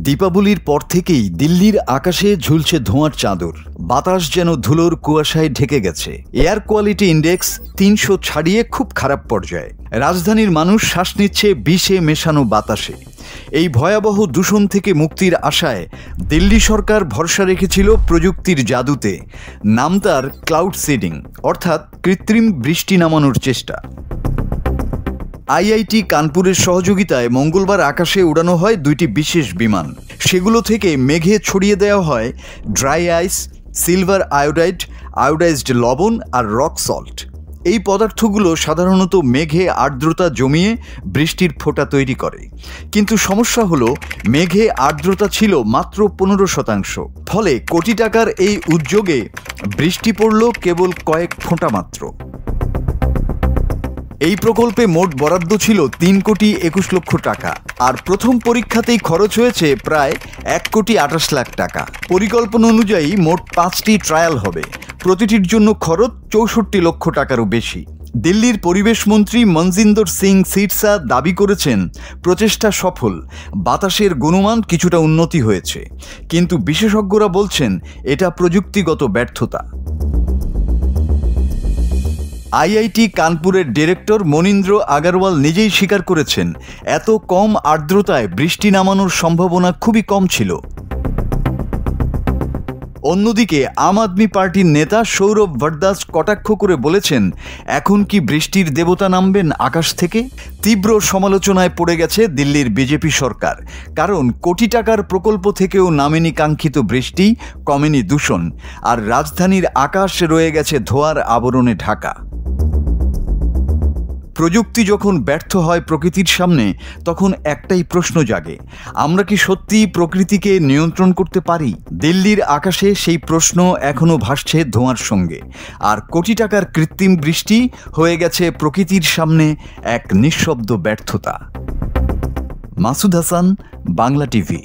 দীপাবলির পর থেকেই দিল্লির আকাশে ঝুলছে ধোঁয়ার চাদর। বাতাস যেন ধুলোর কুয়াশায় ঢেকে গেছে। এয়ার কোয়ালিটি ইন্ডেক্স ৩০০ ছাড়িয়ে খুব খারাপ পর্যায়ে। রাজধানীর মানুষ শ্বাস নিচ্ছে বিষে মেশানো বাতাসে। এই ভয়াবহ দূষণ থেকে মুক্তির আশায় দিল্লি সরকার ভরসা রেখেছিল প্রযুক্তির জাদুতে। নাম তার ক্লাউড সিডিং, অর্থাৎ কৃত্রিম বৃষ্টি নামানোর চেষ্টা। আইআইটি কানপুরের সহযোগিতায় মঙ্গলবার আকাশে উড়ানো হয় দুইটি বিশেষ বিমান। সেগুলো থেকে মেঘে ছড়িয়ে দেওয়া হয় ড্রাই আইস, সিলভার আয়োডাইড, আয়োডাইজড লবণ আর রক সল্ট। এই পদার্থগুলো সাধারণত মেঘে আর্দ্রতা জমিয়ে বৃষ্টির ফোঁটা তৈরি করে। কিন্তু সমস্যা হলো, মেঘে আর্দ্রতা ছিল মাত্র 15%। ফলে কোটি টাকার এই উদ্যোগে বৃষ্টি পড়ল কেবল কয়েক ফোঁটা মাত্র। এই প্রকল্পে মোট বরাদ্দ ছিল 3,21,00,000 টাকা, আর প্রথম পরীক্ষাতেই খরচ হয়েছে প্রায় 1,28,00,000 টাকা। পরিকল্পনা অনুযায়ী মোট 5টি ট্রায়াল হবে, প্রতিটির জন্য খরচ 64 লক্ষ টাকারও বেশি। দিল্লির পরিবেশ মন্ত্রী মনজিন্দর সিং সিরসা দাবি করেছেন, প্রচেষ্টা সফল, বাতাসের গুণমান কিছুটা উন্নতি হয়েছে। কিন্তু বিশেষজ্ঞরা বলছেন এটা প্রযুক্তিগত ব্যর্থতা। আইআইটি কানপুরের ডিরেক্টর মনীন্দ্র আগরওয়াল নিজেই স্বীকার করেছেন, এত কম আর্দ্রতায় বৃষ্টি নামানোর সম্ভাবনা খুবই কম ছিল। অন্যদিকে আম আদমি পার্টির নেতা সৌরভ ভারদাস কটাক্ষ করে বলেছেন, এখন কি বৃষ্টির দেবতা নামবেন আকাশ থেকে? তীব্র সমালোচনায় পড়ে গেছে দিল্লির বিজেপি সরকার, কারণ কোটি টাকার প্রকল্প থেকেও নামেনি কাঙ্ক্ষিত বৃষ্টি, কমেনি দূষণ, আর রাজধানীর আকাশ রয়ে গেছে ধোঁয়ার আবরণে ঢাকা। প্রযুক্তি যখন ব্যর্থ হয় প্রকৃতির সামনে, তখন একটাই প্রশ্ন জাগে, আমরা কি সত্যিই প্রকৃতিকে নিয়ন্ত্রণ করতে পারি? দিল্লির আকাশে সেই প্রশ্ন এখনও ভাসছে ধোঁয়ার সঙ্গে, আর কোটি টাকার কৃত্রিম বৃষ্টি হয়ে গেছে প্রকৃতির সামনে এক নিঃশব্দ ব্যর্থতা। মাসুদ হাসান, বাংলা টিভি।